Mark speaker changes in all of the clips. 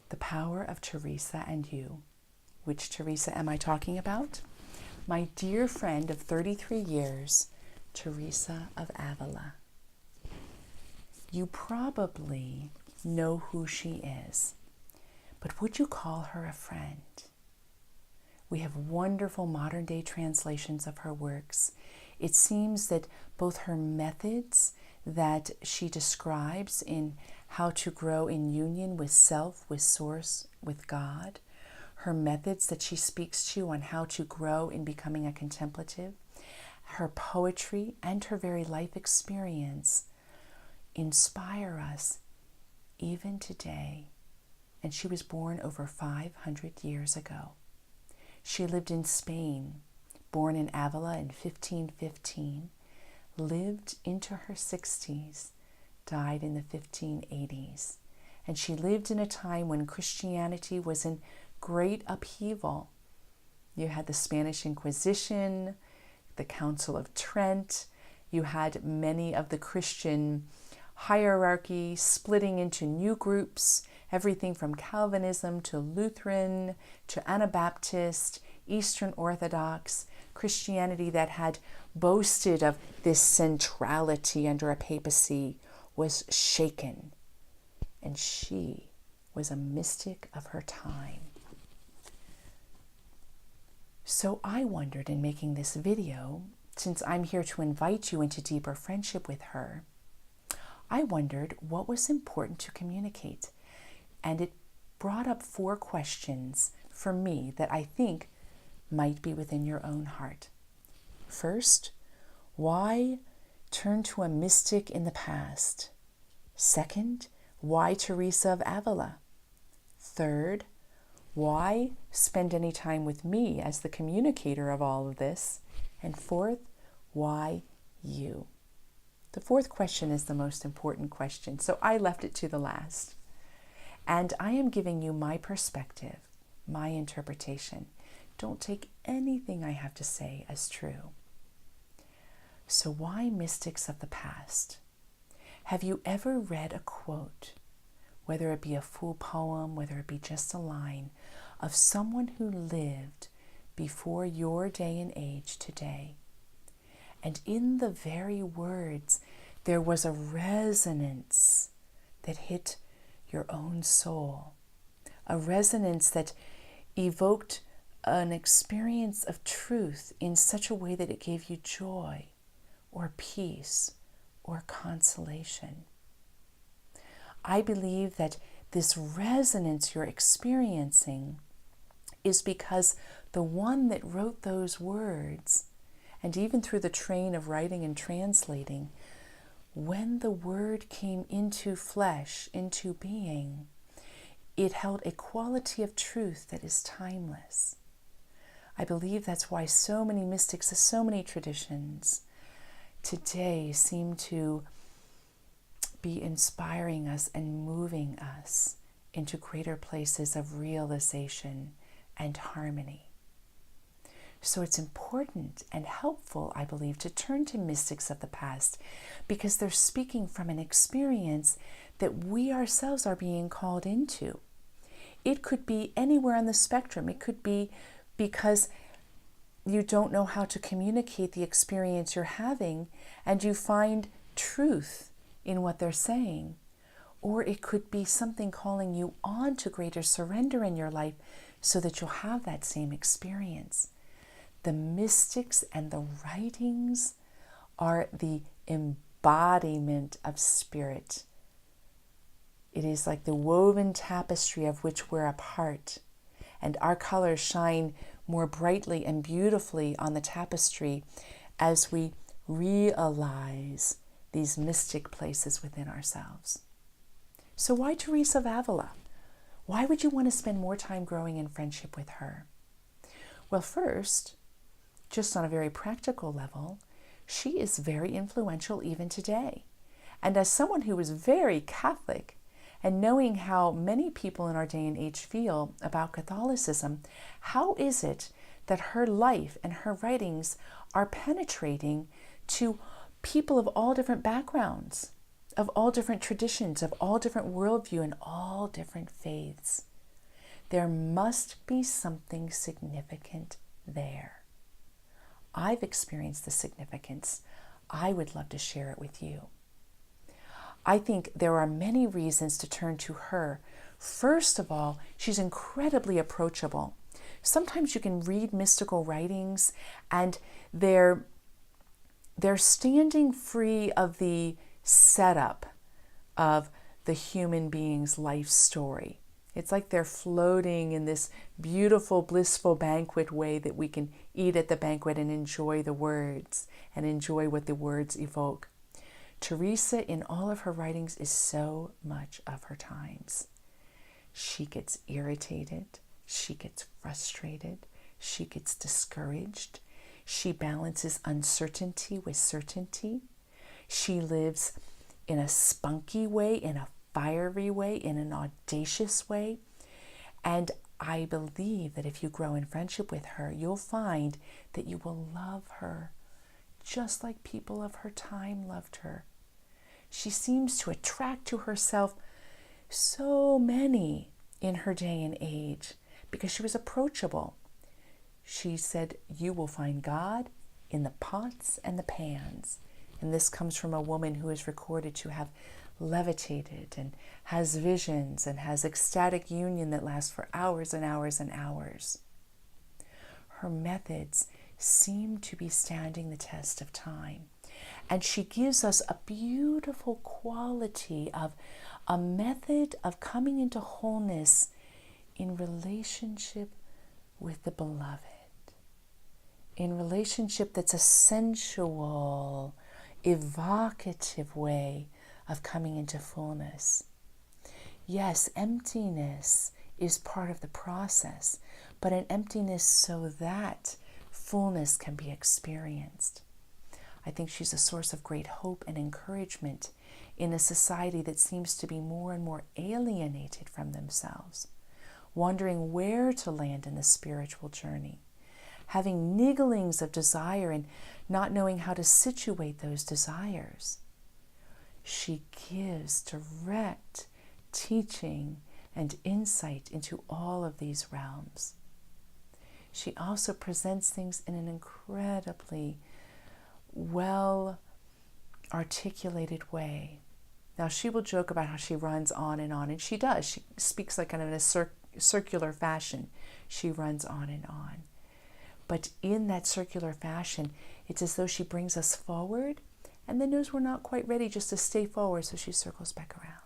Speaker 1: The Power of Teresa and You. Which Teresa am I talking about? My dear friend of 33 years, Teresa of Avila. You probably know who she is, but would you call her a friend? We have wonderful modern-day translations of her works. It seems that both her methods that she describes in how to grow in union with self, with Source, with God, her methods that she speaks to on how to grow in becoming a contemplative, her poetry and her very life experience inspire us even today. And she was born over 500 years ago. She lived in Spain, born in Avila in 1515, lived into her 60s, died in the 1580s. And she lived in a time when Christianity was in great upheaval. You had the Spanish Inquisition, the Council of Trent, you had many of the Christian hierarchy splitting into new groups, everything from Calvinism to Lutheran to Anabaptist, Eastern Orthodox, Christianity that had boasted of this centrality under a papacy was shaken. And she was a mystic of her time. So I wondered in making this video, since I'm here to invite you into deeper friendship with her, I wondered what was important to communicate. And it brought up 4 questions for me that I think might be within your own heart. First, why turn to a mystic in the past? Second, why Teresa of Avila? Third, why spend any time with me as the communicator of all of this? And fourth, why you? The 4th question is the most important question, so I left it to the last. And I am giving you my perspective, my interpretation. Don't take anything I have to say as true. So why mystics of the past? Have you ever read a quote, whether it be a full poem, whether it be just a line, of someone who lived before your day and age today? And in the very words, there was a resonance that hit your own soul, a resonance that evoked an experience of truth in such a way that it gave you joy or peace or consolation. I believe that this resonance you're experiencing is because the one that wrote those words, and even through the train of writing and translating, when the word came into flesh, into being, it held a quality of truth that is timeless. I believe that's why so many mystics, so many traditions today seem to be inspiring us and moving us into greater places of realization and harmony. So it's important and helpful, I believe, to turn to mystics of the past because they're speaking from an experience that we ourselves are being called into. It could be anywhere on the spectrum. It could be because you don't know how to communicate the experience you're having and you find truth in what they're saying. Or it could be something calling you on to greater surrender in your life so that you'll have that same experience. The mystics and the writings are the embodiment of spirit. It is like the woven tapestry of which we're a part, and our colors shine more brightly and beautifully on the tapestry as we realize these mystic places within ourselves. So why Teresa of Avila? Why would you want to spend more time growing in friendship with her? Well, first, just on a very practical level, she is very influential even today. And as someone who is very Catholic, and knowing how many people in our day and age feel about Catholicism, how is it that her life and her writings are penetrating to people of all different backgrounds, of all different traditions, of all different worldview, and all different faiths? There must be something significant there. I've experienced the significance. I would love to share it with you. I think there are many reasons to turn to her. First of all, she's incredibly approachable. Sometimes you can read mystical writings and they're standing free of the setup of the human being's life story. It's like they're floating in this beautiful, blissful banquet way that we can eat at the banquet and enjoy the words and enjoy what the words evoke. Teresa, in all of her writings, is so much of her times. She gets irritated, she gets frustrated, she gets discouraged. She balances uncertainty with certainty. She lives in a spunky way, in a fiery way, in an audacious way. And I believe that if you grow in friendship with her, you'll find that you will love her just like people of her time loved her. She seems to attract to herself so many in her day and age because she was approachable. She said, you will find God in the pots and the pans. And this comes from a woman who is recorded to have levitated and has visions and has ecstatic union that lasts for hours and hours and hours. Her methods seem to be standing the test of time. And she gives us a beautiful quality of a method of coming into wholeness in relationship with the beloved. In relationship that's a sensual, evocative way of coming into fullness. Yes, emptiness is part of the process, but an emptiness so that fullness can be experienced. I think she's a source of great hope and encouragement in a society that seems to be more and more alienated from themselves, wondering where to land in the spiritual journey, having nigglings of desire and not knowing how to situate those desires. She gives direct teaching and insight into all of these realms. She also presents things in an incredibly well articulated way. Now, she will joke about how she runs on, and she does. She speaks like kind of in a circular fashion. She runs on and on. But in that circular fashion, it's as though she brings us forward and then knows we're not quite ready just to stay forward, so she circles back around.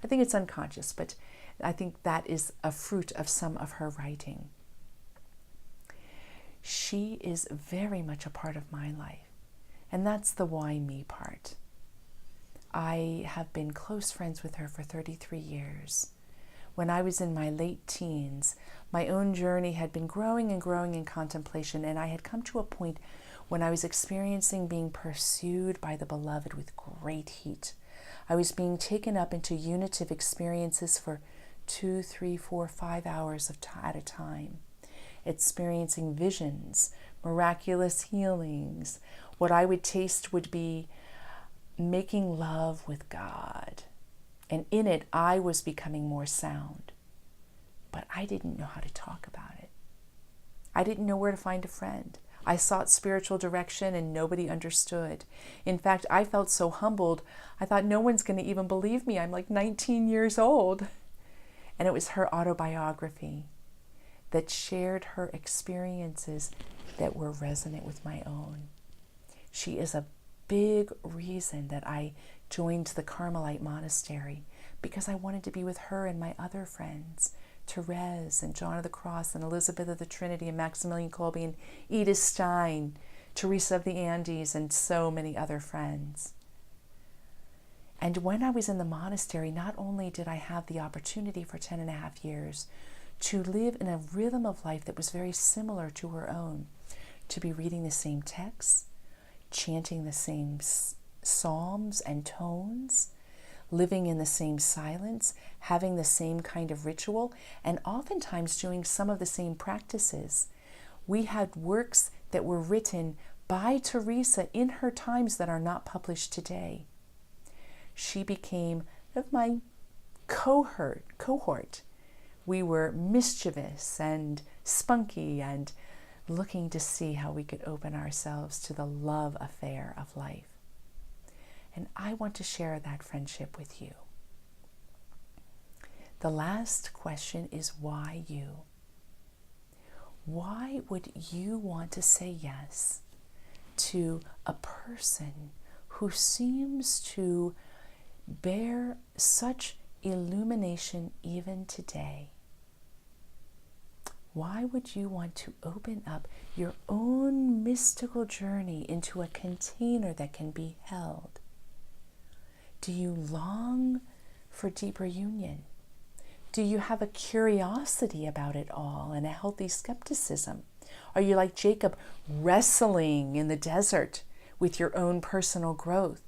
Speaker 1: I think it's unconscious, but I think that is a fruit of some of her writing. She is very much a part of my life, and that's the why me part. I have been close friends with her for 33 years. When I was in my late teens, my own journey had been growing and growing in contemplation, and I had come to a point when I was experiencing being pursued by the beloved with great heat. I was being taken up into unitive experiences for 2, 3, 4, 5 hours at a time, experiencing visions, miraculous healings. What I would taste would be making love with God. And in it, I was becoming more sound. But I didn't know how to talk about it. I didn't know where to find a friend. I sought spiritual direction and nobody understood. In fact, I felt so humbled, I thought no one's going to even believe me. I'm like 19 years old. And it was her autobiography that shared her experiences that were resonant with my own. She is a big reason that I joined the Carmelite monastery, because I wanted to be with her and my other friends, Teresa and John of the Cross and Elizabeth of the Trinity and Maximilian Kolbe and Edith Stein, Teresa of the Andes, and so many other friends. And when I was in the monastery, not only did I have the opportunity for 10.5 years to live in a rhythm of life that was very similar to her own, to be reading the same texts, chanting the same psalms and tones, living in the same silence, having the same kind of ritual, and oftentimes doing some of the same practices. We had works that were written by Teresa in her times that are not published today. She became my cohort we were mischievous and spunky and looking to see how we could open ourselves to the love affair of life. And I want to share that friendship with you. The last question is, why you? Why would you want to say yes to a person who seems to bear such illumination even today? Why would you want to open up your own mystical journey into a container that can be held? Do you long for deeper union? Do you have a curiosity about it all and a healthy skepticism? Are you like Jacob, wrestling in the desert with your own personal growth?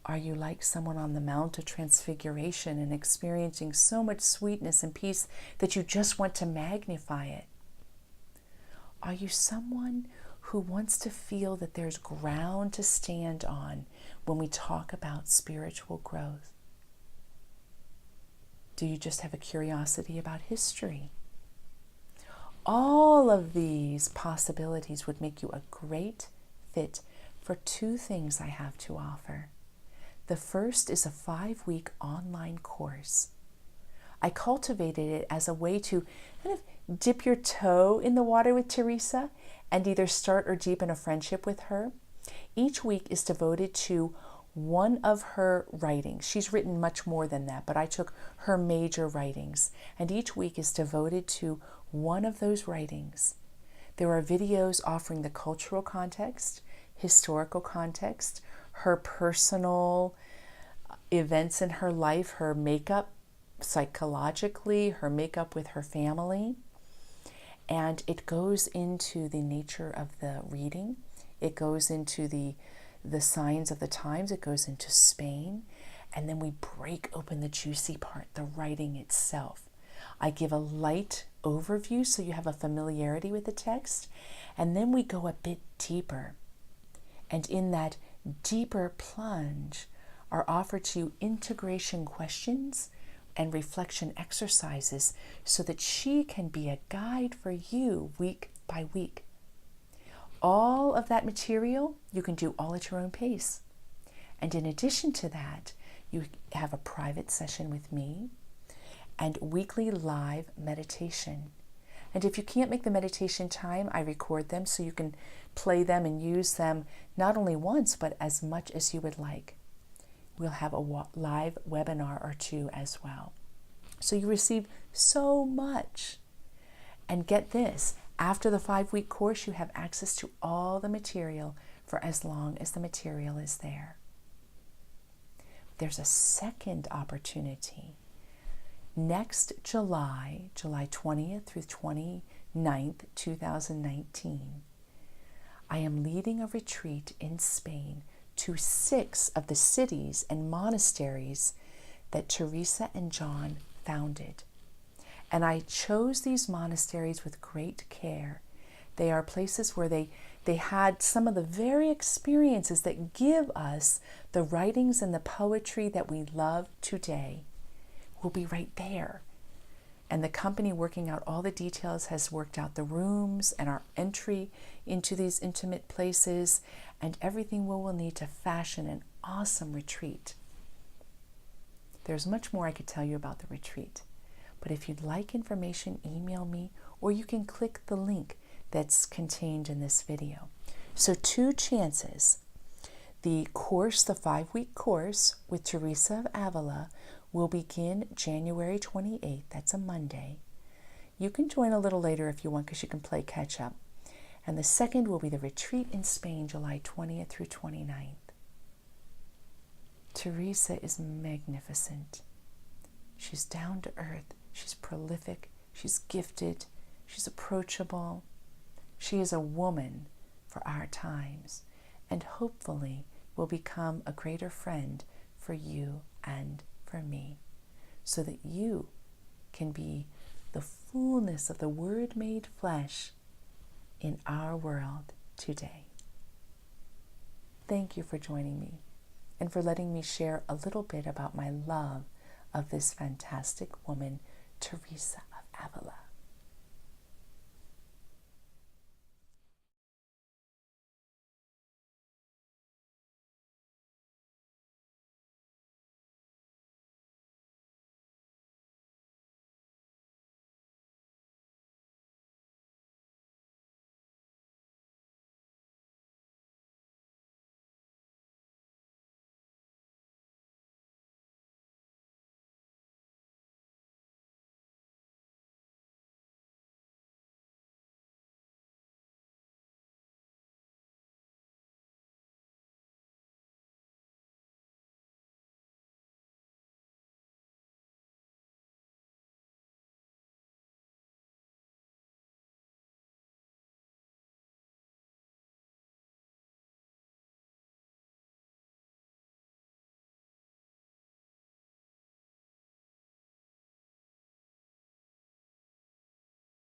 Speaker 1: Are you like someone on the Mount of Transfiguration and experiencing so much sweetness and peace that you just want to magnify it? Are you someone who wants to feel that there's ground to stand on when we talk about spiritual growth? Do you just have a curiosity about history? All of these possibilities would make you a great fit for two things I have to offer. The first is a 5-week online course. I cultivated it as a way to kind of dip your toe in the water with Teresa and either start or deepen a friendship with her. Each week is devoted to one of her writings. She's written much more than that, but I took her major writings, and each week is devoted to one of those writings. There are videos offering the cultural context, historical context, her personal events in her life, her makeup psychologically, her makeup with her family, and it goes into the nature of the reading. It goes into the signs of the times. It goes into Spain, and then we break open the juicy part, the writing itself. I give a light overview so you have a familiarity with the text, and then we go a bit deeper. And in that deeper plunge are offered to you integration questions and reflection exercises so that she can be a guide for you week by week. All of that material you can do all at your own pace. And in addition to that, you have a private session with me and weekly live meditation. And if you can't make the meditation time, I record them so you can play them and use them not only once, but as much as you would like. We'll have a live webinar or two as well. So you receive so much. And get this, after the 5-week course, you have access to all the material for as long as the material is there. There's a second opportunity. Next July 20th through 29th, 2019, I am leading a retreat in Spain to 6 of the cities and monasteries that Teresa and John founded. And I chose these monasteries with great care. They are places where they had some of the very experiences that give us the writings and the poetry that we love today. Will be right there. And the company working out all the details has worked out the rooms and our entry into these intimate places and everything we will need to fashion an awesome retreat. There's much more I could tell you about the retreat. But if you'd like information, email me, or you can click the link that's contained in this video. So 2 chances. The course, the 5-week course with Teresa of Avila, will begin January 28th. That's a Monday. You can join a little later if you want because you can play catch up. And the second will be the retreat in Spain, July 20th through 29th. Teresa is magnificent. She's down to earth. She's prolific. She's gifted. She's approachable. She is a woman for our times and hopefully will become a greater friend for you and for me so that you can be the fullness of the Word made flesh in our world today. Thank you for joining me and for letting me share a little bit about my love of this fantastic woman, Teresa of Avila.